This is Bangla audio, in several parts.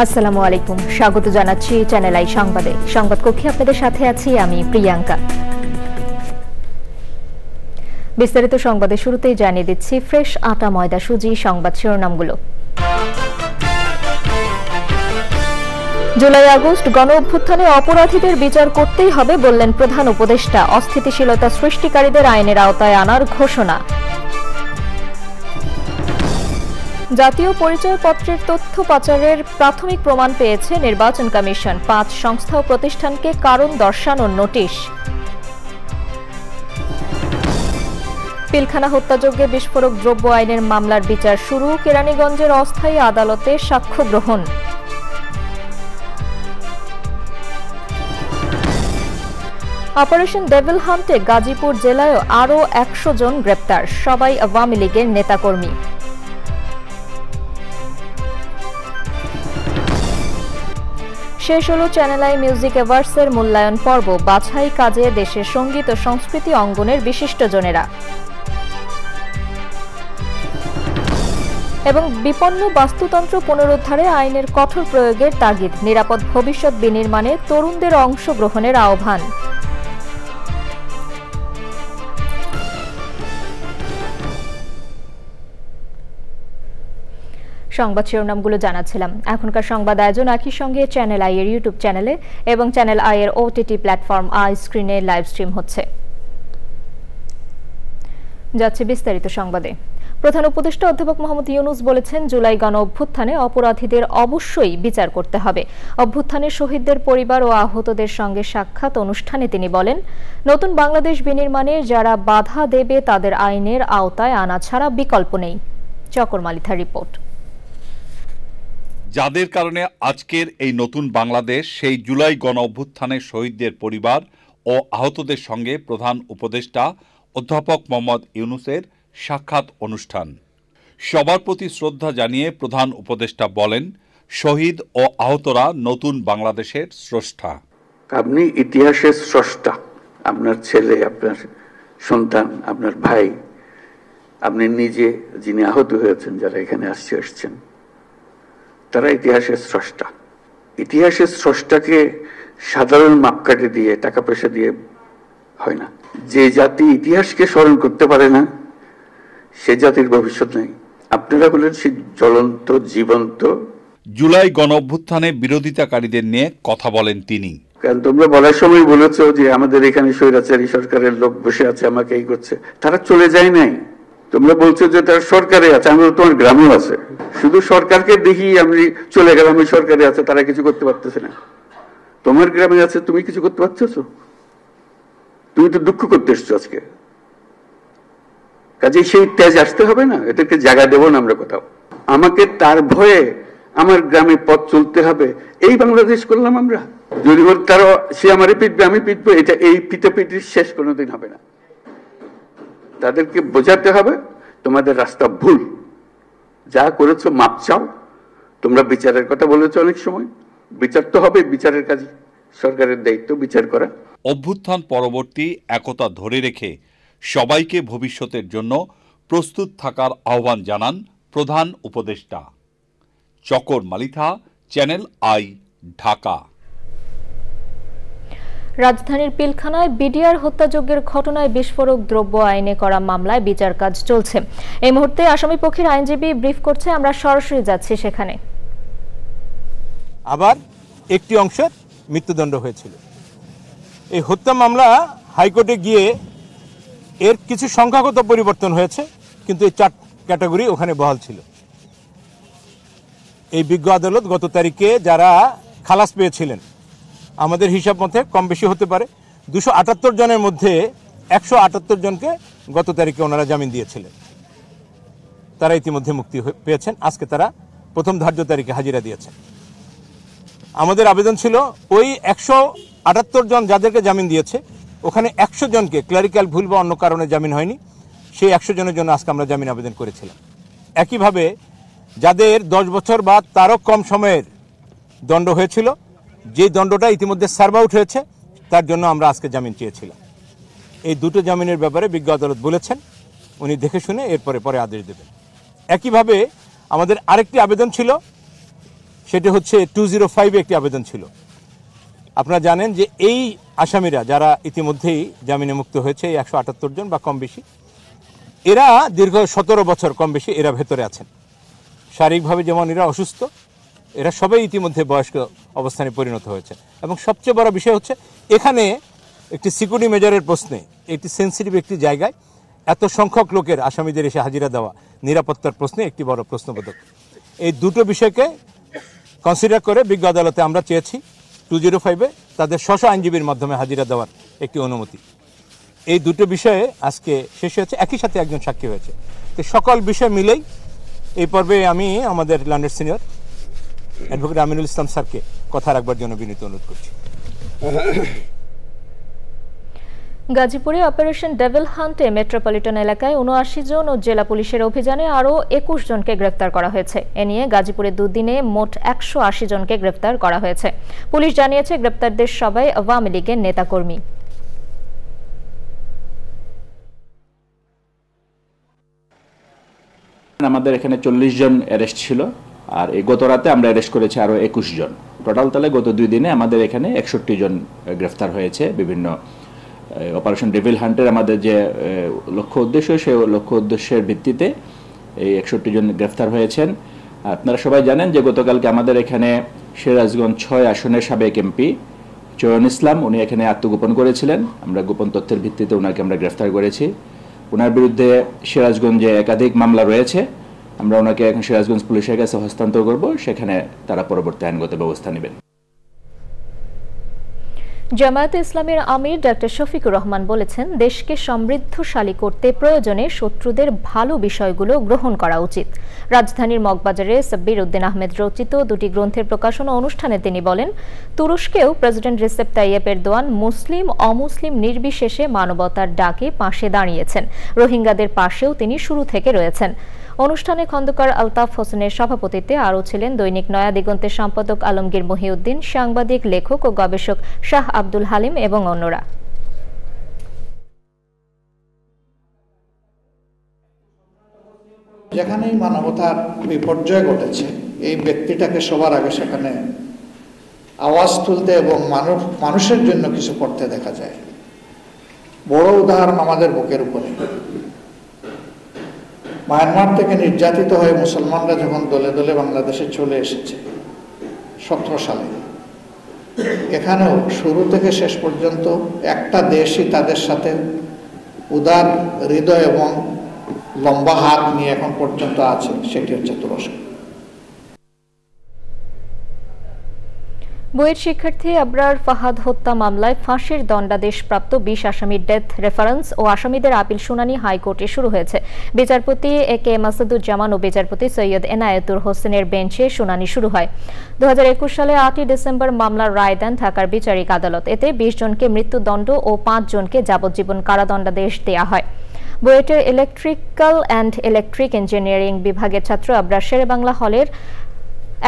আসসালামু আলাইকুম, স্বাগত জানাচ্ছি চ্যানেল আই সংবাদে। সংবাদ কক্ষে আপনাদের সাথে আছি আমি প্রিয়াঙ্কা। বিস্তারিত সংবাদের শুরুতেই জানিয়ে দিচ্ছি ফ্রেশ আটা ময়দা সুজি সংবাদ শিরোনামগুলো। জুলাই আগস্ট গণ অভ্যুত্থানে অপরাধীদের বিচার করতেই হবে বললেন প্রধান উপদেষ্টা। অস্থিতিশীলতা সৃষ্টিকারীদের আইনের আওতায় আনার ঘোষণা। জাতীয় পরিচয়পত্রের তথ্য পাচারের প্রাথমিক প্রমাণ পেয়েছে নির্বাচন কমিশন। 5 সংস্থা ও প্রতিষ্ঠানকে কারণ দর্শানোর নোটিশ। পিলখানা হত্যাযজ্ঞে বিস্ফোরক দ্রব্য আইনের মামলার বিচার শুরু। কেরানীগঞ্জের অস্থায়ী আদালতে সাক্ষ্য গ্রহণ। অপারেশন ডেভিল হান্টে গাজীপুর জেলায়ও আরও 100 জন গ্রেপ্তার, সবাই আওয়ামী লীগের নেতাকর্মী। শেষ হলো চ্যানেল আই মিউজিক অ্যাওয়ার্ডসের মূল্যায়ন পর্ব। বাছাই কাজে দেশের সঙ্গীত ও সংস্কৃতি অঙ্গনের বিশিষ্টজনেরা। এবং বিপন্ন বাস্তুতন্ত্র পুনরুদ্ধারে আইনের কঠোর প্রয়োগের তাগিদ। নিরাপদ ভবিষ্যৎ বিনির্মাণে তরুণদের অংশগ্রহণের আহ্বান। সংবাদ শিরোনামগুলো জানাচ্ছিলাম। এখনকার সংবাদ আয়োজন একই সঙ্গে চ্যানেল আই এর ইউটিউব চ্যানেলে এবং চ্যানেল আই এর ওটিটি প্ল্যাটফর্ম আই স্ক্রিনে লাইভ স্ট্রিম হচ্ছে। যাচ্ছে বিস্তারিত সংবাদে। প্রধান উপদেষ্টা অধ্যাপক মোহাম্মদ ইউনূস বলেছেন, জুলাই গণ অভ্যুত্থানে অপরাধীদের অবশ্যই বিচার করতে হবে। অভ্যুত্থানের শহীদদের পরিবার ও আহতদের সঙ্গে সাক্ষাৎ অনুষ্ঠানে তিনি বলেন, নতুন বাংলাদেশ বিনির্মাণে যারা বাধা দেবে তাদের আইনের আওতায় আনা ছাড়া বিকল্প নেই। চকর মালিথার রিপোর্ট। যাদের কারণে আজকের এই নতুন বাংলাদেশ, সেই জুলাই গণ অভ্যুত্থানের শহীদদের পরিবার ও আহতদের সঙ্গে প্রধান উপদেষ্টা অধ্যাপক মোহাম্মদ ইউনূসের সাক্ষাৎ অনুষ্ঠান। সবার প্রতি শ্রদ্ধা জানিয়ে প্রধান উপদেষ্টা বলেন, শহীদ ও আহতরা নতুন বাংলাদেশের স্রষ্টা। আপনি ইতিহাসের স্রষ্টা। আপনার ছেলে, আপনার সন্তান, আপনার ভাই, আপনি নিজে যিনি আহত হয়েছেন, যারা এখানে আসছেন, তারা ইতিহাসের স্রষ্টা। ইতিহাসের স্রষ্টাকে সাধারণ মাপকাঠি দিয়ে, টাকা পয়সা দিয়ে হয় না। যে জাতি ইতিহাসকে স্মরণ করতে পারে না, সে জাতির ভবিষ্যৎ নেই। আপনারা হলেন সেই জ্বলন্ত জীবন্ত। জুলাই গণ অভ্যুত্থানে বিরোধিতাকারীদের নিয়ে কথা বলেন তিনি। কারণ তোমরা বলার সময় বলেছো যে আমাদের এখানে স্বৈরাচারী সরকারের লোক বসে আছে, আমাকে এই করছে। তারা চলে যায় নাই। তোমরা বলছো যে তার সরকারে আছে, আমরা তোমার গ্রামেও আছে। শুধু সরকারকে দেখি আমি চলে গেলাম, ওই সরকারে আছে, তারা কিছু করতে পারতেছে না। তোমার গ্রামে আছে, তুমি কিছু করতে পারতেছো? তুমি তো দুঃখ করতে এসছো আজকে। কাজে সেই তেজ আসতে হবে না, এটাকে জায়গা দেবো না আমরা কোথাও। আমাকে তার ভয়ে আমার গ্রামে পথ চলতে হবে, এই বাংলাদেশ করলাম আমরা। যদি বল তারা সে আমারে পিটবে, আমি পিটবো, এটা এই পিটাপিটির শেষ কোনোদিন হবে না। তাদেরকে বোঝাতে হবে তোমাদের রাস্তা ভুল, যা করেছো মাপ চাও। তোমরা বিচারের কথা বলেছো অনেক সময়, বিচার তো হবে, বিচারের কাজ সরকারের দায়িত্ব বিচার করা। অভ্যুত্থান পরবর্তী একতা ধরে রেখে সবাইকে ভবিষ্যতের জন্য প্রস্তুত থাকার আহ্বান জানান প্রধান উপদেষ্টা। চকর মালিথা, চ্যানেল আই, ঢাকা। রাজধানীর পিলখানায় বিডিআর হত্যাযজ্ঞের ঘটনায় বিস্ফোরক দ্রব্য আইনে করা মামলায় বিচার কাজ চলছে। এই মুহূর্তে আসামি পক্ষের আইনজীবী ব্রিফ করছে, আমরা সরাসরি যাচ্ছি সেখানে। আবার একটি অংশের মৃত্যুদণ্ড হয়েছিল। এই হত্যা মামলা হাইকোর্টে গিয়ে এর কিছু সংখ্যাগত পরিবর্তন হয়েছে, কিন্তু এই 4 ক্যাটাগরি ওখানে বহাল ছিল। এই বিজ্ঞ আদালত গত তারিখে যারা খালাস পেয়েছিলেন, আমাদের হিসাব মতে কম বেশি হতে পারে, 278 জনের মধ্যে 178 জনকে গত তারিখে ওনারা জামিন দিয়েছিলেন। তারা ইতিমধ্যে মুক্তি পেয়েছেন। আজকে তারা প্রথম ধার্য তারিখে হাজিরা দিয়েছেন। আমাদের আবেদন ছিল ওই 178 জন যাদেরকে জামিন দিয়েছে, ওখানে 100 জনকে ক্লারিক্যাল ভুল বা অন্য কারণে জামিন হয়নি, সেই 100 জনের জন্য আজকে আমরা জামিন আবেদন করেছিলাম। একইভাবে যাদের 10 বছর বা তারও কম সময়ের দণ্ড হয়েছিল, যে দণ্ডটা ইতিমধ্যে সার্ভ আউট হয়েছে, তার জন্য আমরা আজকে জামিন চেয়েছিলাম। এই দুটো জামিনের ব্যাপারে বিজ্ঞ আদালত বলেছেন উনি দেখে শুনে এরপরে আদেশ দেবেন। একইভাবে আমাদের আরেকটি আবেদন ছিল সেটি হচ্ছে 205 একটি আবেদন ছিল। আপনারা জানেন যে এই আসামিরা যারা ইতিমধ্যেই জামিনে মুক্ত হয়েছে, এই 178 জন বা কম বেশি, এরা দীর্ঘ 17 বছর কম বেশি এরা ভেতরে আছেন। শারীরিকভাবে যেমন এরা অসুস্থ, এরা সবাই ইতিমধ্যে বয়স্ক অবস্থানে পরিণত হয়েছে। এবং সবচেয়ে বড় বিষয় হচ্ছে এখানে একটি সিকিউরিটি মেজারের প্রশ্নে, একটি সেন্সিটিভ একটি জায়গায় এত সংখ্যক লোকের আসামিদের এসে হাজিরা দেওয়া নিরাপত্তার প্রশ্নে একটি বড় প্রশ্নবোধক। এই দুটো বিষয়কে কনসিডার করে বিজ্ঞ আদালতে আমরা চেয়েছি 205-এ তাদের স্ব আইনজীবীর মাধ্যমে হাজিরা দেওয়ার একটি অনুমতি। এই দুটো বিষয়ে আজকে শেষ হয়েছে, একই সাথে একজন সাক্ষী হয়েছে। তো সকল বিষয় মিলেই এই পর্বে আমি আমাদের London senior advocate Aminul Islam স্যারকে কথা রাখবার জন্য বিনীত অনুরোধ করছি। গাজীপুরে অপারেশন ডেভিল হান্টে মেট্রোপলিটন এলাকায় 79 জন ও জেলা পুলিশের অভিযানে আরও 21 জনকে গ্রেফতার করা হয়েছে। এ নিয়ে গাজীপুরে দুদিনে মোট 180 জনকে গ্রেফতার করা হয়েছে। পুলিশ জানিয়েছে গ্রেফতারদের সবাই আওয়ামী লীগের নেতাকর্মী। আমাদের এখানে 40 জন অ্যারেস্ট ছিল, আর এই গত রাতে আমরা অ্যারেস্ট করেছি আরও 21 জন। টোটাল তাহলে গত 2 দিনে আমাদের এখানে 61 জন গ্রেফতার হয়েছে। বিভিন্ন অপারেশন ডেভিল হান্টের আমাদের যে লক্ষ্য উদ্দেশ্য, সেই লক্ষ্য উদ্দেশ্যের ভিত্তিতে এই 61 জন গ্রেফতার হয়েছেন। আপনারা সবাই জানেন যে গতকালকে আমাদের এখানে সিরাজগঞ্জ 6 আসনের সাবেক এমপি চয়ন ইসলাম, উনি এখানে আত্মগোপন করেছিলেন। আমরা গোপন তথ্যের ভিত্তিতে ওনাকে আমরা গ্রেফতার করেছি। ওনার বিরুদ্ধে সিরাজগঞ্জে একাধিক মামলা রয়েছে। আমরা ওনাকে এখন সিরাজগঞ্জ পুলিশের কাছে হস্তান্তর করব, সেখানে তারা পরবর্তী আইনগত ব্যবস্থা নেবেন। জামায়াতে ইসলামের আমির ডক্টর শফিকুর রহমান বলেছেন, দেশকে সমৃদ্ধশালী করতে প্রয়োজনে শত্রুদের ভালো বিষয়গুলো গ্রহণ করা উচিত। রাজধানীর মগবাজারে সাব্বির উদ্দিন আহমেদ রচিত 2টি গ্রন্থের প্রকাশনা অনুষ্ঠানে তিনি বলেন, তুরস্কেও প্রেসিডেন্ট রিসেপ তাইয়েপ এরদোয়ান মুসলিম অমুসলিম নির্বিশেষে মানবতার ডাকে পাশে দাঁড়িয়েছেন। রোহিঙ্গাদের পাশেও তিনি শুরু থেকে রয়েছেন। অনুষ্ঠানে খন্দকার আলতাফ হোসেনের সভাপতিত্বে আরও ছিলেন দৈনিক নয়া দিগন্তের সম্পাদক আলমগীর মহিউদ্দিন, সাংবাদিক, লেখক ও গবেষক শাহ আব্দুল হালিম এবং অন্যরা। যেখানেই মানবতার বিপর্যয় ঘটেছে, এই ব্যক্তিটাকে সবার আগে সেখানে আওয়াজ তুলতে এবং মানুষের জন্য কিছু করতে দেখা যায়। বড় উদাহরণ আমাদের বুকের উপরে। মায়ানমার থেকে নির্যাতিত হয়ে মুসলমানরা যখন দলে দলে বাংলাদেশে চলে এসেছে 17 সালে, এখানেও শুরু থেকে শেষ পর্যন্ত একটা দেশই তাদের সাথে উদার হৃদয় এবং লম্বা হাত নিয়ে এখন পর্যন্ত আছে, সেটি হচ্ছে তুরস্ক। বুয়েট শিক্ষার্থী আবরার ফাহাদ হত্যা মামলায় ফাঁসির দণ্ডাদেশপ্রাপ্ত 20 আসামির ডেথ রেফারেন্স ও আসামিদের আপিল শুনানি হাইকোর্টে শুরু হয়েছে। বিচারপতি এ.কে মাসুদুজ্জামান ও বিচারপতি সৈয়দ এনায়েতুর হোসেনের বেঞ্চে শুনানি শুরু হয়। 2021 সালে 8 ডিসেম্বর মামলার রায় দেন ঢাকার বিচারিক আদালত। এতে 20 জনকে মৃত্যুদণ্ড ও 5 জনকে যাবজ্জীবন কারাদণ্ডাদেশ দেয়া হয়। বুয়েটের ইলেকট্রিক্যাল অ্যান্ড ইলেকট্রিক ইঞ্জিনিয়ারিং বিভাগের ছাত্র আবরার শেরেবাংলা হলের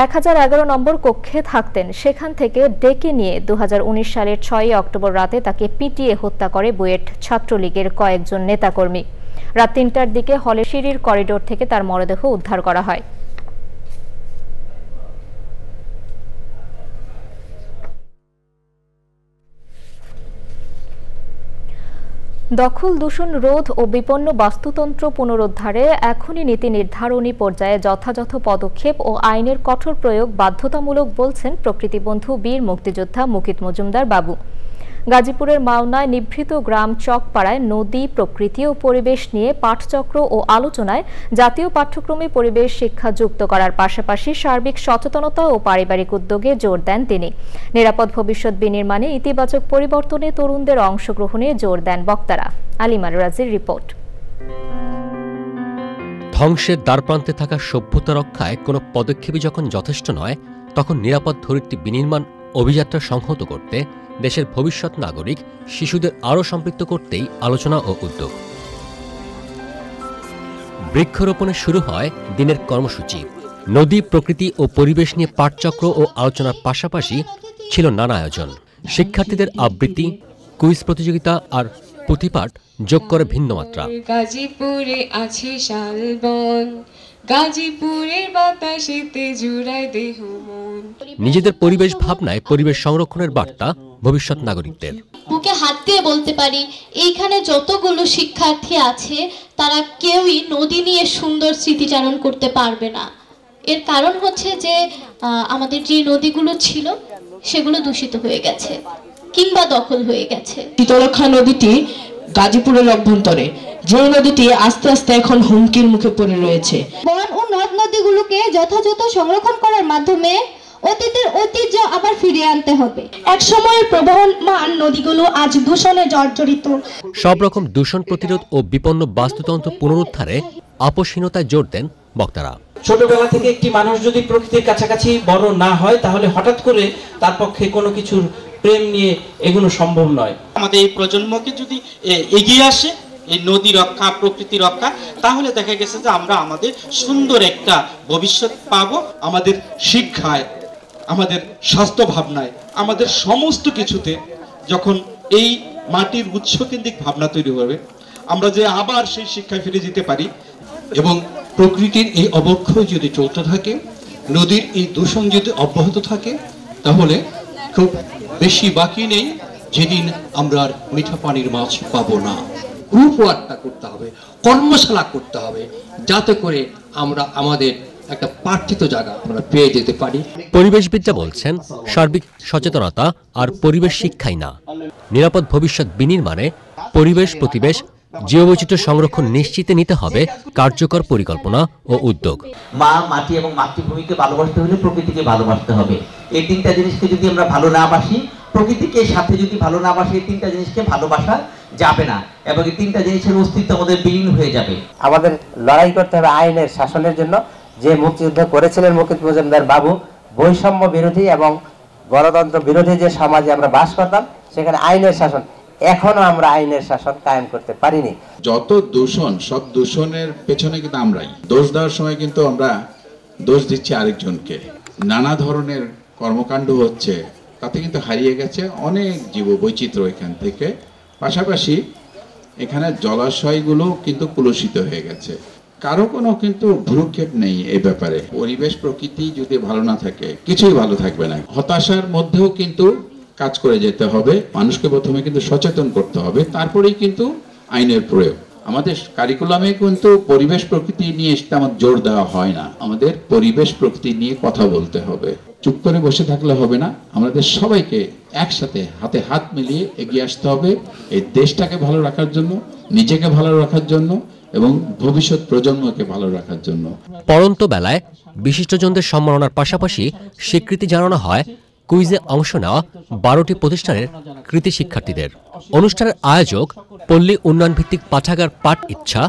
1011 নম্বর কক্ষে থাকতেন। সেখান থেকে ডেকে নিয়ে 2019 সালের 6 অক্টোবর রাতে তাকে পিটিয়ে হত্যা করে বুয়েট ছাত্রলীগের কয়েকজন নেতাকর্মী। রাত 3টার দিকে হলের সিঁড়ির করিডোর থেকে তার মরদেহ উদ্ধার করা হয়। দখল দূষণ রোধ ও বিপন্ন বাস্তুতন্ত্র পুনরুদ্ধারে এখনই নীতি নির্ধারণী পর্যায়ে যথাযথ পদক্ষেপ ও আইনের কঠোর প্রয়োগ বাধ্যতামূলক বলছেন প্রকৃতিবন্ধু বীর মুক্তিযোদ্ধা মুকিত মজুমদার বাবু। গাজীপুরের মাওনায় নিভৃত গ্রাম চকপাড়ায় নদী, প্রকৃতি ও পরিবেশ নিয়ে পাঠচক্র ও আলোচনায় জাতীয় পাঠ্যক্রমে পরিবেশ শিক্ষা যুক্ত করার পাশাপাশি সার্বিক সচেতনতা ও পারিবারিক উদ্যোগে জোর দেন তিনি। নিরাপদ ভবিষ্যৎ বিনির্মাণে ইতিবাচক পরিবর্তনে তরুণদের অংশগ্রহণে জোর দেন বক্তারা। আলিমার রাজির রিপোর্ট। ধ্বংসের দ্বারপ্রান্তে থাকা সভ্যতা রক্ষায় কোনো পদক্ষেপই যখন যথেষ্ট নয়, তখন নিরাপদ ধরিত্রী বিনির্মাণ অভিযাত্রা সংহত করতে দেশের ভবিষ্যৎ নাগরিক শিশুদের আরও সম্পৃক্ত করতেই আলোচনা ও উদ্যোগ। বৃক্ষরোপণে শুরু হয় দিনের কর্মসূচি। নদী, প্রকৃতি ও পরিবেশ নিয়ে পাঠচক্র ও আলোচনার পাশাপাশি ছিল নানা আয়োজন। শিক্ষার্থীদের আবৃত্তি, কুইজ প্রতিযোগিতা আর পুঁথিপাঠ যোগ করে ভিন্ন মাত্রা। গাজীপুরে আছে শালবন, গাজীপুরের বাতাসেতে জুড়ায় দেহ মন। নিজেদের পরিবেশ ভাবনায় পরিবেশ সংরক্ষণের বার্তা ভবিষ্যৎ নাগরিকদের। বুকে হাত দিয়ে বলতে পারি এইখানে যতগুলো শিক্ষার্থী আছে তারা কেউই নদী নিয়ে সুন্দর স্মৃতিচারণ করতে পারবে না। এর কারণ হচ্ছে যে আমাদের যে নদীগুলো ছিল সেগুলো দূষিত হয়ে গেছে কিংবা দখল হয়ে গেছে। শীতলক্ষা নদীটি গাজীপুরের অভ্যন্তরে, যে নদীটি আস্তে আস্তে এখন হুমকির মুখে পড়ে রয়েছে। বন ও নদ নদীগুলোকে যথাযথ সংরক্ষণ করার মাধ্যমে অতীতের ঐতিহ্য আবার ফিরিয়ে আনতে হবে। এক সময়ের প্রবহমান নদীগুলো আজ দূষণে জর্জরিত। সব রকম দূষণ প্রতিরোধ ও বিপন্ন বাস্তুতন্ত্র পুনরুদ্ধারে আপোষহীনতায় জোর দেন বক্তারা। ছোটবেলা থেকে একটি মানুষ যদি প্রকৃতির কাছাকাছি বড় না হয় তাহলে হঠাৎ করে তার পক্ষে কোনো কিছুর প্রেম নিয়ে এগুলো সম্ভব নয়। আমাদের এই প্রজন্মকে যদি এগিয়ে আসে এই নদী রক্ষা, প্রকৃতি রক্ষা, তাহলে দেখা গেছে যে আমরা আমাদের সুন্দর একটা ভবিষ্যৎ পাবো। আমাদের শিক্ষায়, আমাদের স্বাস্থ্য ভাবনায়, আমাদের সমস্ত কিছুতে যখন এই মাটির উৎসকেন্দ্রিক ভাবনা তৈরি হবে, আমরা যে আবার সেই শিক্ষায় ফিরে যেতে পারি। এবং প্রকৃতির এই অবক্ষয় যদি চলতে থাকে, নদীর এই দূষণ যদি অব্যাহত থাকে, তাহলে খুব বেশি বাকি নেই যেদিন আমরা আর মিঠা পানির মাছ পাবো না। গ্রুপ ওয়ার্কটা করতে হবে, কর্মশালা করতে হবে, যাতে করে আমরা আমাদের একটা প্রার্থিত জায়গা আমরা পেয়ে যেতে পারি। পরিবেশবিদরা বলছেন সার্বিক সচেতনতা আর পরিবেশ শিক্ষাই না, নিরাপদ ভবিষ্যৎ বিনির্মাণে পরিবেশ প্রতিবেশ জীববৈচিত্র্য সংরক্ষণ নিশ্চিতে নিতে হবে কার্যকর পরিকল্পনা ও উদ্যোগ। মা, মাটি এবং মাতৃভূমিকে ভালোবাসতে হলে প্রকৃতিকে ভালোবাসতে হবে। এই তিনটা জিনিসকে যদি আমরা ভালো না বাসি, প্রকৃতিকে সাথে যদি ভালো না বাসি, এই তিনটা জিনিসকে ভালোবাসা যাবে না এবং এই তিনটা জিনিসের অস্তিত্ব আমাদের বিলীন হয়ে যাবে। আমাদের লড়াই করতে হবে আইনের শাসনের জন্য। যে মুক্তিযুদ্ধ করেছিলেন মুকিত মজুমদার বাবু, বৈষম্য বিরোধী এবং গণতন্ত্র বিরোধী যে সমাজে আমরা বাস করতাম, সেখানে আইনের শাসন, এখনো আমরা আইনের শাসন কায়েম করতে পারিনি। যত দূষণ, সব দূষণের পেছনে কিন্তু আমরাই। দোষ দেওয়ার সময় কিন্তু আমরা দোষ দিচ্ছি আরেকজনকে। নানা ধরনের কর্মকাণ্ড হচ্ছে, তাতে কিন্তু হারিয়ে গেছে অনেক জীববৈচিত্র্য এখান থেকে। পাশাপাশি এখানে জলাশয়গুলো কিন্তু কলুষিত হয়ে গেছে। কারো কোনো কিন্তু ভ্রুক্ষেপ নেই এই ব্যাপারে। পরিবেশ প্রকৃতি যদি ভালো না থাকে, কিছুই ভালো থাকবে না। হতাশার মধ্যেও কিন্তু কাজ করে যেতে হবে। মানুষকে প্রথমে কিন্তু সচেতন করতে হবে, তারপরেই কিন্তু আইনের প্রয়োগ। আমাদের কারিকুলামে কিন্তু পরিবেশ প্রকৃতি নিয়ে তেমন জোর দেওয়া হয় না। আমাদের পরিবেশ প্রকৃতি নিয়ে কথা বলতে হবে। চুপ করে বসে থাকলে হবে না, আমাদের সবাইকে একসাথে হাতে হাত মিলিয়ে এগিয়ে আসতে হবে এই দেশটাকে ভালো রাখার জন্য, নিজেকে ভালো রাখার জন্য এবং ভবিষ্যৎ প্রজন্মকে ভালো রাখার জন্য। পড়ন্ত বেলায় বিশিষ্টজনদের সম্মাননার পাশাপাশি স্বীকৃতি জানানো হয় কুইজে অংশ নেওয়া 12টি প্রতিষ্ঠানের কৃতি শিক্ষার্থীদের। অনুষ্ঠানের আয়োজক পল্লী উন্নয়ন ভিত্তিক পাঠাগার পাঠ ইচ্ছা,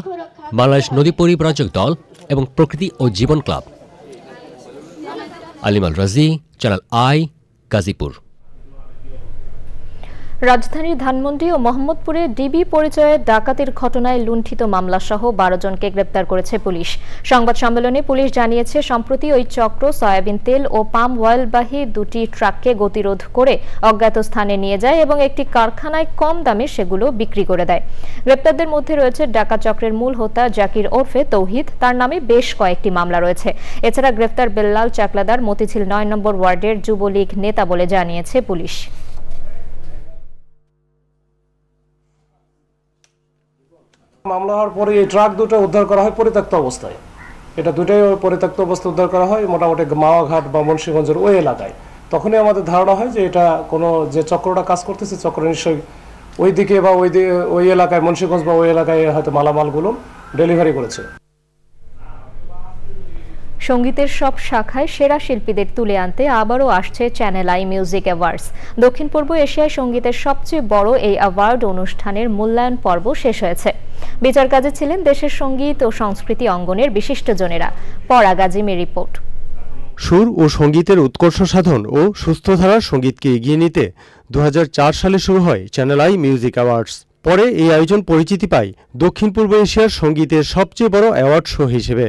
বাংলাদেশ নদী পরিব্রাজক দল এবং প্রকৃতি ও জীবন ক্লাব। আলিমাল রাজি, চ্যানেল আই, গাজীপুর। রাজধানীর ধানমন্ডি ও মোহাম্মদপুরে ডিবি পরিচয়ে ডাকাতির ঘটনায় লুণ্ঠিত মামলাসহ 12 জনকে গ্রেপ্তার করেছে পুলিশ। সংবাদ সম্মেলনে পুলিশ জানিয়েছে, সম্প্রতি ওই চক্র সয়াবিন তেল ও পাম অয়েলবাহী দুটি ট্রাককে গতিরোধ করে অজ্ঞাত স্থানে নিয়ে যায় এবং একটি কারখানায় কম দামে সেগুলো বিক্রি করে দেয়। গ্রেপ্তারদের মধ্যে রয়েছে ডাকাত চক্রের মূল হোতা জাকির ওরফে তৌহিদ, তার নামে বেশ কয়েকটি মামলা রয়েছে। এছাড়া গ্রেপ্তার বেল্লাল চাকলাদার মতিঝিল 9 নম্বর ওয়ার্ডের যুবলীগ নেতা বলে জানিয়েছে পুলিশ। মামলা হওয়ার পরে এই ট্রাক দুটো উদ্ধার করা হয় পরিত্যক্ত অবস্থায়। এটা দুটোই পরিত্যক্ত অবস্থায় উদ্ধার করা হয় মোটামুটি মাওয়াঘাট বা মুন্সিগঞ্জের ওই এলাকায়। তখনই আমাদের ধারণা হয় যে এটা কোনো যে চক্রটা কাজ করতেছে, চক্র নিশ্চয়ই ওই দিকে বা ওই এলাকায়, মুন্সিগঞ্জ বা ওই এলাকায় হয়তো মালামালগুলো ডেলিভারি করেছে। সঙ্গীতের সব শাখায় সেরা শিল্পীদের তুলে আনতে আবারও আসছে চ্যানেল আই মিউজিক অ্যাওয়ার্ডস। দক্ষিণ পূর্ব এশিয়ায় সঙ্গীতের সবচেয়ে বড় এই অ্যাওয়ার্ড অনুষ্ঠানের মূল্যায়ন পর্ব শেষ হয়েছে। বিচার কাজে ছিলেন দেশের সঙ্গীত ও সংস্কৃতি অঙ্গনের বিশিষ্টজনেরা। পরাগ আজিমের রিপোর্ট। সুর ও সঙ্গীতের উৎকর্ষ সাধন ও সুস্থধারার সঙ্গীতকে এগিয়ে নিতে 2004 সালে শুরু হয় চ্যানেল আই মিউজিক অ্যাওয়ার্ডস। পরে এই আয়োজন পরিচিতি পায় দক্ষিণ পূর্ব এশিয়ার সঙ্গীতের সবচেয়ে বড় অ্যাওয়ার্ড শো হিসেবে।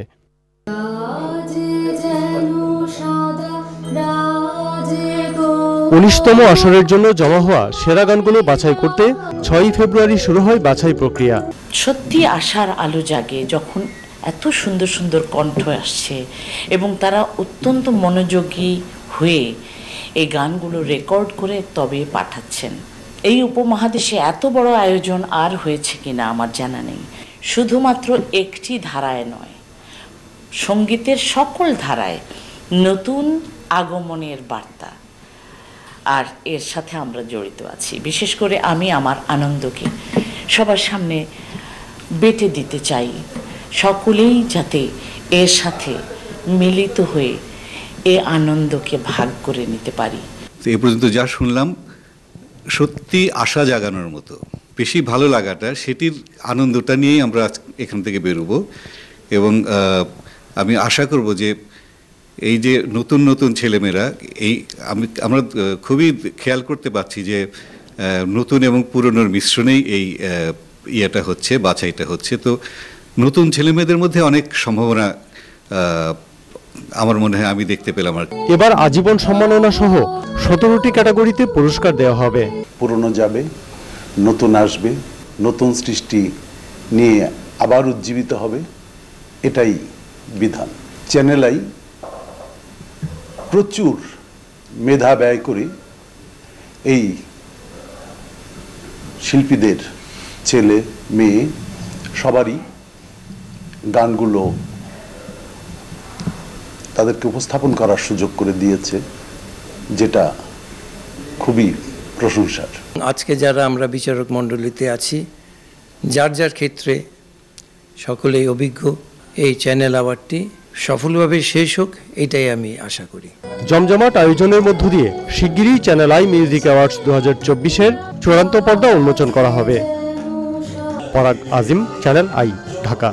19তম আসরের জন্য জমা হওয়া সেরা গানগুলো বাছাই করতে 6 ফেব্রুয়ারি শুরু হয় বাছাই প্রক্রিয়া। সত্যি আশার আলো জাগে যখন এত সুন্দর সুন্দর কণ্ঠ আসছে এবং তারা অত্যন্ত মনোযোগী হয়ে এই গানগুলো রেকর্ড করে তবে পাঠাচ্ছেন। এই উপমহাদেশে এত বড় আয়োজন আর হয়েছে কিনা আমার জানা নেই। শুধুমাত্র একটি ধারায় নয়, সঙ্গীতের সকল ধারায় নতুন আগমনের বার্তা, আর এর সাথে আমরা জড়িত আছি। বিশেষ করে আমি আমার আনন্দকে সবার সামনে বেটে দিতে চাই, সকলেই যাতে এর সাথে মিলিত হয়ে এ আনন্দকে ভাগ করে নিতে পারি। এ পর্যন্ত যা শুনলাম সত্যি আশা জাগানোর মতো। বেশি ভালো লাগাটা সেটির আনন্দটা নিয়েই আমরা এখান থেকে বেরোবো এবং আমি আশা করব যে এই যে নতুন নতুন ছেলেমেয়েরা আমরা খুবই খেয়াল করতে পারছি যে নতুন এবং পুরনোর মিশ্রণেই এই ইয়েটা হচ্ছে, বাছাইটা হচ্ছে। তো নতুন ছেলেমেয়েদের মধ্যে অনেক সম্ভাবনা আমার মনে হয় আমি দেখতে পেলাম। আর এবার আজীবন সম্মাননা সহ 17টি ক্যাটাগরিতে পুরস্কার দেওয়া হবে। পুরনো যাবে, নতুন আসবে, নতুন সৃষ্টি নিয়ে আবার উজ্জীবিত হবে, এটাই বিধান। চ্যানেল আই প্রচুর মেধা ব্যয় করে এই শিল্পীদের ছেলে মেয়ে সবারই গানগুলো তাদেরকে উপস্থাপন করার সুযোগ করে দিয়েছে, যেটা খুবই প্রশংসার। আজকে যারা আমরা বিচারক মণ্ডলীতে আছি, যার যার ক্ষেত্রে সকলেই অভিজ্ঞ, এই চ্যানেল অ্যাওয়ার্ডটি সফলভাবে শেষ হোক, এটাই আমি আশা করি। জমজমাট আয়োজনের মধ্য দিয়ে শিগগিরই চ্যানেল আই মিউজিক অ্যাওয়ার্ডস 2024-এর চূড়ান্ত পর্দা উন্মোচন করা হবে। পরাগ আজিম, চ্যানেল আই, ঢাকা।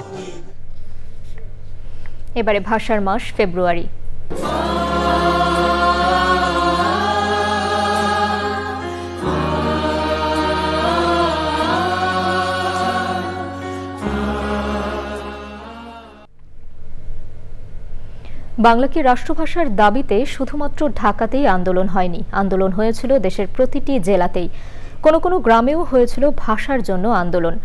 এবারে ভাষার মাস ফেব্রুয়ারি। বাংলাকে রাষ্ট্রভাষার দাবিতে শুধুমাত্র ঢাকাতেই আন্দোলন হয়নি, আন্দোলন হয়েছিল দেশের প্রতিটি জেলাতেই। কোনো কোনো গ্রামেও হয়েছিল ভাষার জন্য আন্দোলন।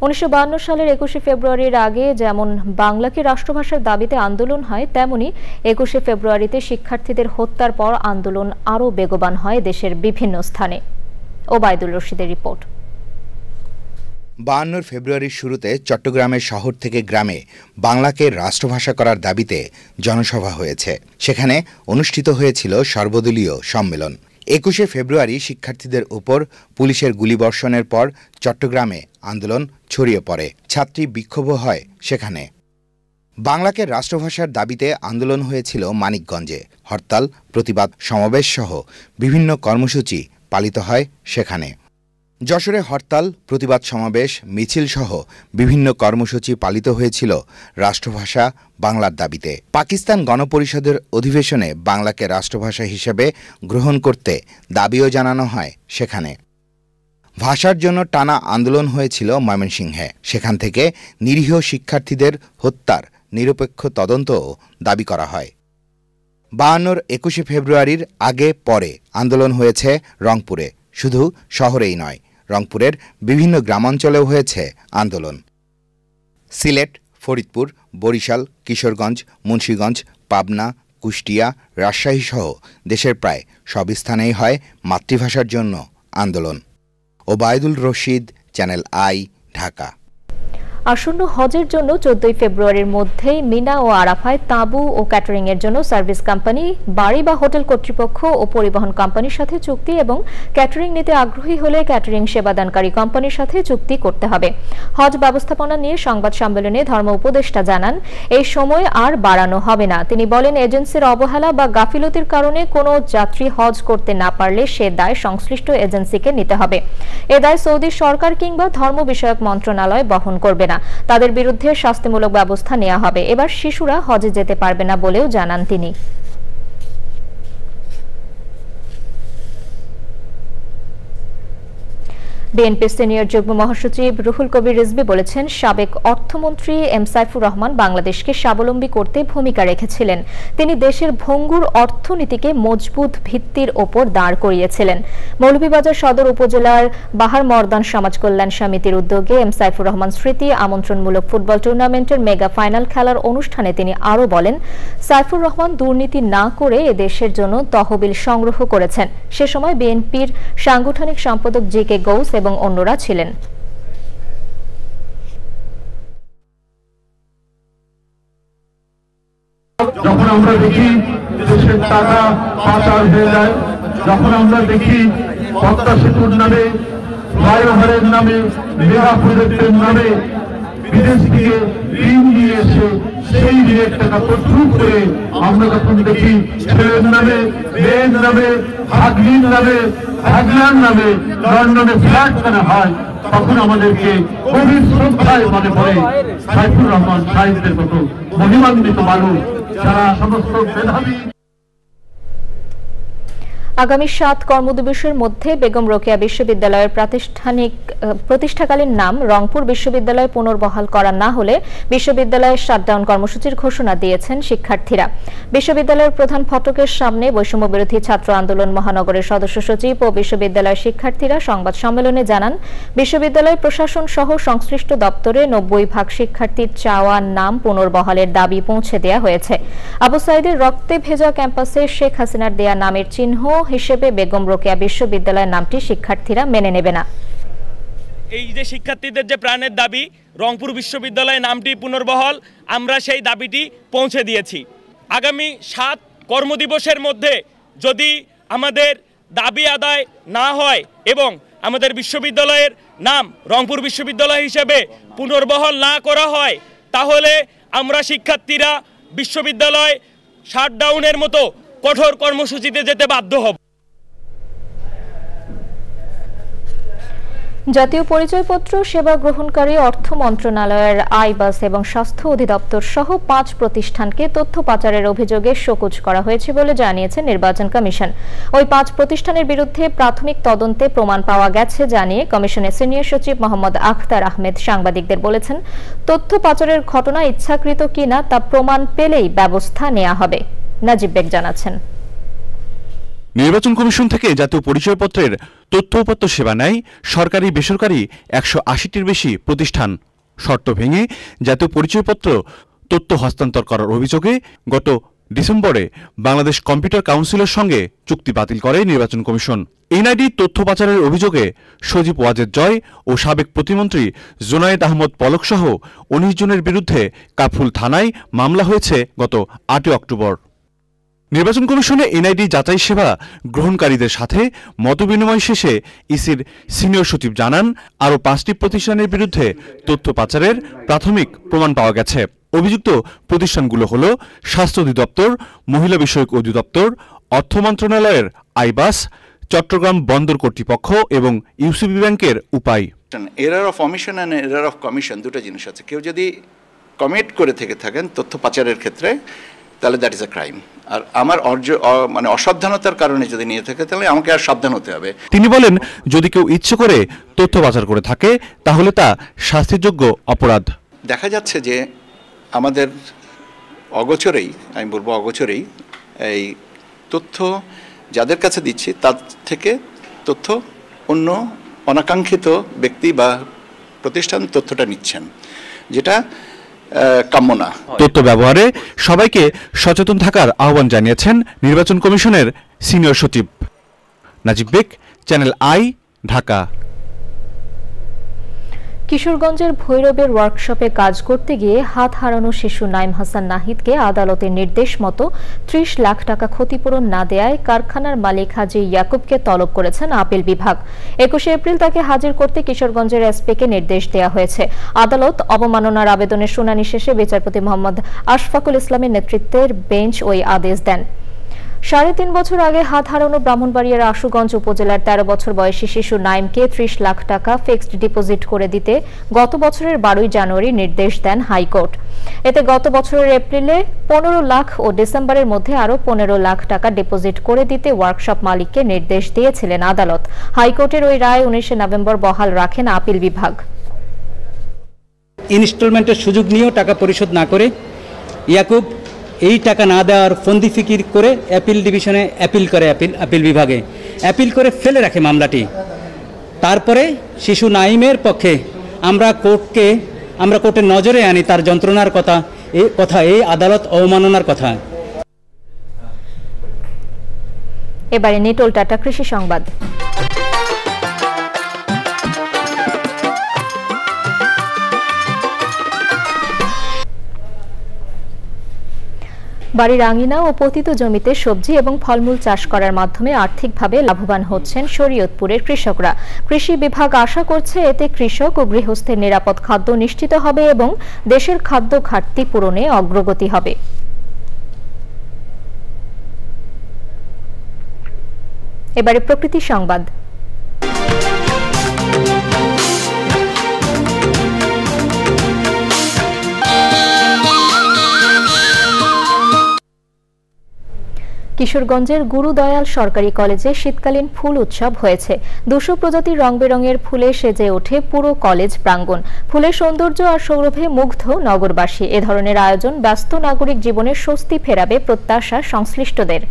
1952 সালের 21শে ফেব্রুয়ারির আগে যেমন বাংলাকে রাষ্ট্রভাষার দাবিতে আন্দোলন হয়, তেমনি 21শে ফেব্রুয়ারিতে শিক্ষার্থীদের হত্যার পর আন্দোলন আরও বেগবান হয় দেশের বিভিন্ন স্থানে। ওবায়দুল রশিদের রিপোর্ট। 52 ফেব্রুয়ারির শুরুতে চট্টগ্রামের শহর থেকে গ্রামে বাংলাকে রাষ্ট্রভাষা করার দাবিতে জনসভা হয়েছে। সেখানে অনুষ্ঠিত হয়েছিল সর্বদলীয় সম্মেলন। 21শে ফেব্রুয়ারি শিক্ষার্থীদের উপর পুলিশের গুলিবর্ষণের পর চট্টগ্রামে আন্দোলন ছড়িয়ে পড়ে, ছাত্রী বিক্ষোভ হয় সেখানে। বাংলাকে রাষ্ট্রভাষার দাবিতে আন্দোলন হয়েছিল মানিকগঞ্জে। হরতাল, প্রতিবাদ সমাবেশ সহ বিভিন্ন কর্মসূচি পালিত হয় সেখানে। যশোরে হরতাল, প্রতিবাদ সমাবেশ, মিছিল সহ বিভিন্ন কর্মসূচি পালিত হয়েছিল রাষ্ট্রভাষা বাংলার দাবিতে। পাকিস্তান গণপরিষদের অধিবেশনে বাংলাকে রাষ্ট্রভাষা হিসেবে গ্রহণ করতে দাবিও জানানো হয় সেখানে। ভাষার জন্য টানা আন্দোলন হয়েছিল ময়মনসিংহে। সেখান থেকে নিরীহ শিক্ষার্থীদের হত্যার নিরপেক্ষ তদন্তও দাবি করা হয়। 52-র 21শে ফেব্রুয়ারির আগে পরে আন্দোলন হয়েছে রংপুরে। শুধু শহরেই নয়, রংপুরের বিভিন্ন গ্রামাঞ্চলেও হয়েছে আন্দোলন। সিলেট, ফরিদপুর, বরিশাল, কিশোরগঞ্জ, মুন্সিগঞ্জ, পাবনা, কুষ্টিয়া, রাজশাহী সহ দেশের প্রায় সব স্থানেই হয় মাতৃভাষার জন্য আন্দোলন। Obaidul Rashid, channel I, Dhaka. আসন্ন হজের জন্য 14 ফেব্রুয়ারির মধ্যেই মিনা ও আরাফায় তাঁবু ও ক্যাটারিং এর জন্য সার্ভিস কোম্পানি, বাড়ি বা হোটেল কর্তৃপক্ষ ও পরিবহন কোম্পানির সাথে চুক্তি এবং ক্যাটারিং নিতে আগ্রহী হলে ক্যাটারিং সেবাদানকারী কোম্পানির সাথে চুক্তি করতে হবে। হজ ব্যবস্থাপনা নিয়ে সংবাদ সম্মেলনে ধর্ম উপদেষ্টা জানান, এই সময় আর বাড়ানো হবে না। তিনি বলেন, এজেন্সির অবহেলা বা গাফিলতির কারণে কোনো যাত্রী হজ করতে না পারলে সে দায় সংশ্লিষ্ট এজেন্সিকে নিতে হবে। এ দায় সৌদি সরকার কিংবা ধর্ম বিষয়ক মন্ত্রণালয় বহন করবে না। তাদের বিরুদ্ধে শাস্তিমূলক ব্যবস্থা নেওয়া হবে। এবার শিশুরা হজে যেতে পারবে না বলেও জানান তিনি। বিএনপির সিনিয়র যুগ্ম মহাসচিব রুহুল কবির রিজভী বলেছেন, সাবেক অর্থমন্ত্রী এম সাইফুর রহমান বাংলাদেশকে স্বাবলম্বী করতে ভূমিকা রেখেছিলেন। তিনি দেশের ভঙ্গুর অর্থনীতিকে মজবুত ভিত্তির ওপর দাঁড় করিয়েছিলেন। মৌলভীবাজার সদর উপজেলার বাহার মর্দান সমাজ কল্যাণ সমিতির উদ্যোগে এম সাইফুর রহমান স্মৃতি আমন্ত্রণমূলক ফুটবল টুর্নামেন্টের মেগা ফাইনাল খেলার অনুষ্ঠানে তিনি আরও বলেন, সাইফুর রহমান দুর্নীতি না করে এদেশের জন্য তহবিল সংগ্রহ করেছেন। সে সময় বিএনপির সাংগঠনিক সম্পাদক জি কে গৌস এবং অন্যরা ছিলেন। যখন আমরা দেখি দেশের টাকা পাচার হয়ে যায়, যখন আমরা দেখি পদ্মা সেতুর নামে, ফ্লাইওভারের নামে, মেগা প্রজেক্টের নামে বিদেশ থেকে ঋণ নিয়ে এসে সেই ঋণের টাকা প্রচুর করে আমরা যখন দেখি ছেলের নামে, মেয়ের নামে, ভাগ্নির নামে, ভাগনার নামে লন্ডনে ফ্ল্যাট কেনা হয়, তখন আমাদেরকে গভীর শ্রদ্ধায় মনে পড়ে সাইফুর রহমান সাহেবদের মতো মহিমান্বিত মানুষ যারা সমস্ত মেধাবী। আগামী 7 কর্মদিবসের মধ্যে বেগম রোকেয়া বিশ্ববিদ্যালয়ের প্রতিষ্ঠাকালীন নাম রংপুর বিশ্ববিদ্যালয় পুনর্বহাল করা না হলে বিশ্ববিদ্যালয়ের শাটডাউন কর্মসূচির ঘোষণা দিয়েছেন শিক্ষার্থীরা। বিশ্ববিদ্যালয়ের প্রধান ফটকের সামনে বৈষম্য বিরোধী ছাত্র আন্দোলন মহানগরের সদস্য সচিব ও বিশ্ববিদ্যালয়ের শিক্ষার্থীরা সংবাদ সম্মেলনে জানান, বিশ্ববিদ্যালয় প্রশাসন সহ সংশ্লিষ্ট দপ্তরে 90% শিক্ষার্থীর চাওয়া নাম পুনর্বহালের দাবি পৌঁছে দেওয়া হয়েছে। আবু সাইদের রক্তে ভেজা ক্যাম্পাসে শেখ হাসিনার দেয়া নামের চিহ্ন হিসেবে বেগম রোকেয়া বিশ্ববিদ্যালয়ের নামটি শিক্ষার্থীরা মেনে নেবে না। এই যে শিক্ষার্থীদের যে প্রাণের দাবি রংপুর বিশ্ববিদ্যালয়ের নামটি পুনর্বহাল, আমরা সেই দাবিটি পৌঁছে দিয়েছি। আগামী 7 কর্মদিবসের মধ্যে যদি আমাদের দাবি আদায় না হয় এবং আমাদের বিশ্ববিদ্যালয়ের নাম রংপুর বিশ্ববিদ্যালয় হিসেবে পুনর্বহাল না করা হয়, তাহলে আমরা শিক্ষার্থীরা বিশ্ববিদ্যালয় শাটডাউনের মতো কঠোর কর্মসূচিতে যেতে বাধ্য হব। জাতীয় পরিচয়পত্র সেবা গ্রহণকারী অর্থ মন্ত্রণালয়ের আইবাস এবং স্বাস্থ্য অধিদপ্তর সহ 5 প্রতিষ্ঠানকে তথ্য পাচারের অভিযোগে শোকজ করা হয়েছে বলে জানিয়েছে নির্বাচন কমিশন। ওই 5 প্রতিষ্ঠানের বিরুদ্ধে প্রাথমিক তদন্তে প্রমাণ পাওয়া গেছে জানিয়ে কমিশনের সিনিয়র সচিব মোহাম্মদ আখতার আহমেদ সাংবাদিকদের বলেছেন, তথ্য পাচারের ঘটনা ইচ্ছাকৃত কিনা তা প্রমাণ পেলেই ব্যবস্থা নেওয়া হবে। নাজিব বেগ জানাচ্ছেন, নির্বাচন কমিশন থেকে জাতীয় পরিচয়পত্রের তথ্য উপাত্ত সেবা নেয় সরকারি বেসরকারি 180টির বেশি প্রতিষ্ঠান। শর্ত ভেঙে জাতীয় পরিচয়পত্র তথ্য হস্তান্তর করার অভিযোগে গত ডিসেম্বরে বাংলাদেশ কম্পিউটার কাউন্সিলের সঙ্গে চুক্তি বাতিল করে নির্বাচন কমিশন। এনআইডি তথ্য পাচারের অভিযোগে সজীব ওয়াজেদ জয় ও সাবেক প্রতিমন্ত্রী জোনায়েদ আহমদ পলক সহ 19 জনের বিরুদ্ধে কাফরুল থানায় মামলা হয়েছে গত 8 অক্টোবর। নির্বাচন কমিশনে এনআইডি যাচাই সেবা গ্রহণকারীদের সাথে মতবিনিময় শেষে ইসির সিনিয়র সচিব জানান, আরও 5টি প্রতিষ্ঠানের বিরুদ্ধে তথ্য পাচারের প্রাথমিক প্রমাণ পাওয়া গেছে। অভিযুক্ত প্রতিষ্ঠানগুলো হল স্বাস্থ্য অধিদপ্তর, মহিলা বিষয়ক অধিদপ্তর, অর্থ মন্ত্রণালয়ের আইবাস, চট্টগ্রাম বন্দর কর্তৃপক্ষ এবং ইউসিবি ব্যাংকের উপায়। Error of omission and error of commission দুটো জিনিস আছে। কেউ যদি কমিট করে থেকে থাকেন তথ্য পাচারের ক্ষেত্রে, তাহলে দ্যাট ইজ এ ক্রাইম। আর আমার মানে অসাবধানতার কারণে যদি নিয়ে থাকে, তাহলে আমাকে আর সাবধান হতে হবে। তিনি বলেন, যদি কেউ ইচ্ছে করে তথ্য পাচার করে থাকে তাহলে তা শাস্তিযোগ্য অপরাধ। দেখা যাচ্ছে যে আমাদের অগোচরেই, আমি বলবো অগোচরেই, এই তথ্য যাদের কাছে দিচ্ছি তার থেকে তথ্য অন্য অনাকাঙ্ক্ষিত ব্যক্তি বা প্রতিষ্ঠান তথ্যটা নিচ্ছেন, যেটা কাম্য না। তথ্য ব্যবহারে সবাইকে সচেতন থাকার আহ্বান জানিয়েছেন নির্বাচন কমিশনের সিনিয়র সচিব। নাজিব বেগ, চ্যানেল আই, ঢাকা। কিশোরগঞ্জের ভৈরবের ওয়ার্কশপে কাজ করতে গিয়ে হাত হারানো শিশু নাইম হাসান নাহিদকে আদালতের নির্দেশ মতো 30 লাখ টাকা ক্ষতিপূরণ না দেয়ায় কারখানার মালিক হাজী ইয়াকুবকে তলব করেছেন আপিল বিভাগ। 21 এপ্রিল তাকে হাজির করতে কিশোরগঞ্জের এসপিকে নির্দেশ দেওয়া হয়েছে। আদালত অবমাননার আবেদনের শুনানি শেষে বিচারপতি মোহাম্মদ আশফাকুল ইসলামের নেতৃত্বের বেঞ্চ ওই আদেশ দেন। 3.5 বছর আগে হাত হারানো ব্রাহ্মণবাড়িয়ার আশুগঞ্জ উপজেলার 13 বছর বয়সী শিশু নাইমকে 30 লাখ টাকা ফিক্সড ডিপোজিট করে দিতে গত বছরের 12 জানুয়ারি নির্দেশ দেন হাইকোর্ট। এতে গত বছরের এপ্রিলে 15 লাখ ও ডিসেম্বরের মধ্যে আরও 15 লাখ টাকা ডিপোজিট করে দিতে ওয়ার্কশপ মালিককে নির্দেশ দিয়েছিলেন আদালত। হাইকোর্টের ওই রায় 19 নভেম্বর বহাল রাখেন আপিল বিভাগ। ইনস্টলমেন্টের সুযোগ নিয়েও টাকা পরিশোধ না করে ইয়াকুব এই টাকা না দেওয়ার ফন্দি ফিকির করে অ্যাপিল ডিভিশনে অ্যাপিল করে, আপিল বিভাগে অ্যাপিল করে ফেলে রাখে মামলাটি। তারপরে শিশু নাইমের পক্ষে আমরা কোর্টের নজরে আনি তার যন্ত্রণার কথা, এই আদালত অবমাননার কথা। এবারে নিটোল টাটা কৃষি সংবাদ। বাড়ির আঙিনা ও পতিত জমিতে সবজি এবং ফলমূল চাষ করার মাধ্যমে আর্থিকভাবে লাভবান হচ্ছেন শরীয়তপুরের কৃষকরা। কৃষি বিভাগ আশা করছে এতে কৃষক ও গৃহস্থের নিরাপদ খাদ্য নিশ্চিত হবে এবং দেশের খাদ্য ঘাটতি পূরণে অগ্রগতি হবে। এবারে প্রকৃতি সংবাদ। কিশোরগঞ্জের গুরুদয়াল সরকারি কলেজে শীতকালীন ফুল উৎসব হয়েছে। 200 প্রজাতির রং বেরঙের ফুলে সেজে ওঠে পুরো কলেজ প্রাঙ্গণ। ফুলের সৌন্দর্য আর সৌরভে মুগ্ধ নগরবাসী। এ ধরনের আয়োজন ব্যস্ত নাগরিক জীবনে স্বস্তি ফেরাবে প্রত্যাশা সংশ্লিষ্টদের।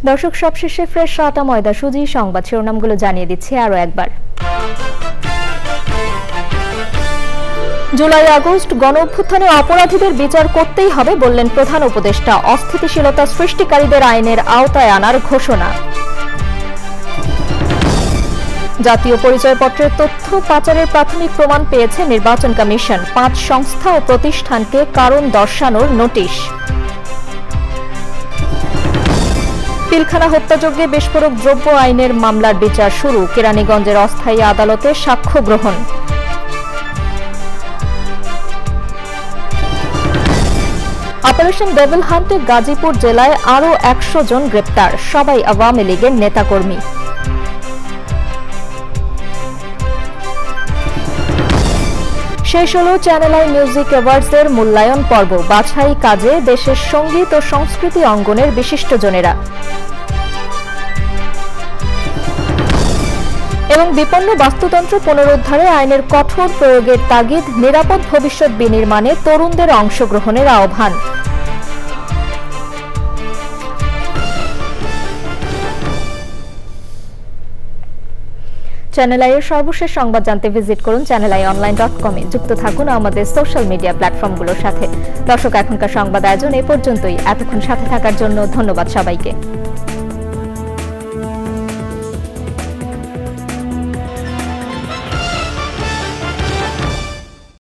দর্শক, সবশেষে ফ্রেশ আটা ময়দা সুজি সংবাদ শিরোনামগুলো জানিয়ে দিচ্ছি আরও একবার। জুলাই আগস্ট গণ অভ্যুত্থানে অপরাধীদের বিচার করতেই হবে বললেন প্রধান উপদেষ্টা। অস্থিতিশীলতা সৃষ্টিকারীদের আইনের আওতায় আনার ঘোষণা। জাতীয় পরিচয়পত্রের তথ্য পাচারের প্রাথমিক প্রমাণ পেয়েছে নির্বাচন কমিশন। 5 সংস্থা ও প্রতিষ্ঠানকে কারণ দর্শানোর নোটিশ। পিলখানা হত্যাযজ্ঞে বিস্ফোরক দ্রব্য আইনের মামলার বিচার শুরু। কেরানীগঞ্জের অস্থায়ী আদালতে সাক্ষ্য গ্রহণ। অপারেশন ডেভিল হান্টে গাজীপুর জেলায় আরও 100 জন গ্রেপ্তার, সবাই আওয়ামী লীগের নেতাকর্মী। শেষ হলো চ্যানেল আই মিউজিক অ্যাওয়ার্ডসের মূল্যায়ন পর্ব। বাছাই কাজে দেশের সঙ্গীত ও সংস্কৃতি অঙ্গনের বিশিষ্টজনেরা। এবং বিপন্ন বাস্তুতন্ত্র পুনরুদ্ধারে আইনের কঠোর প্রয়োগের তাগিদ, নিরাপদ ভবিষ্যৎ বিনির্মাণে তরুণদের অংশগ্রহণের আহ্বান। চ্যানেল আই এর সর্বশেষ সংবাদ জানতে ভিজিট করুন channelionline.com এ। যুক্ত থাকুন আমাদের সোশ্যাল মিডিয়া প্ল্যাটফর্মগুলোর সাথে। দর্শক, এখনকার সংবাদ আয়োজন এ পর্যন্তই। এতক্ষণ সাথে থাকার জন্য ধন্যবাদ সবাইকে।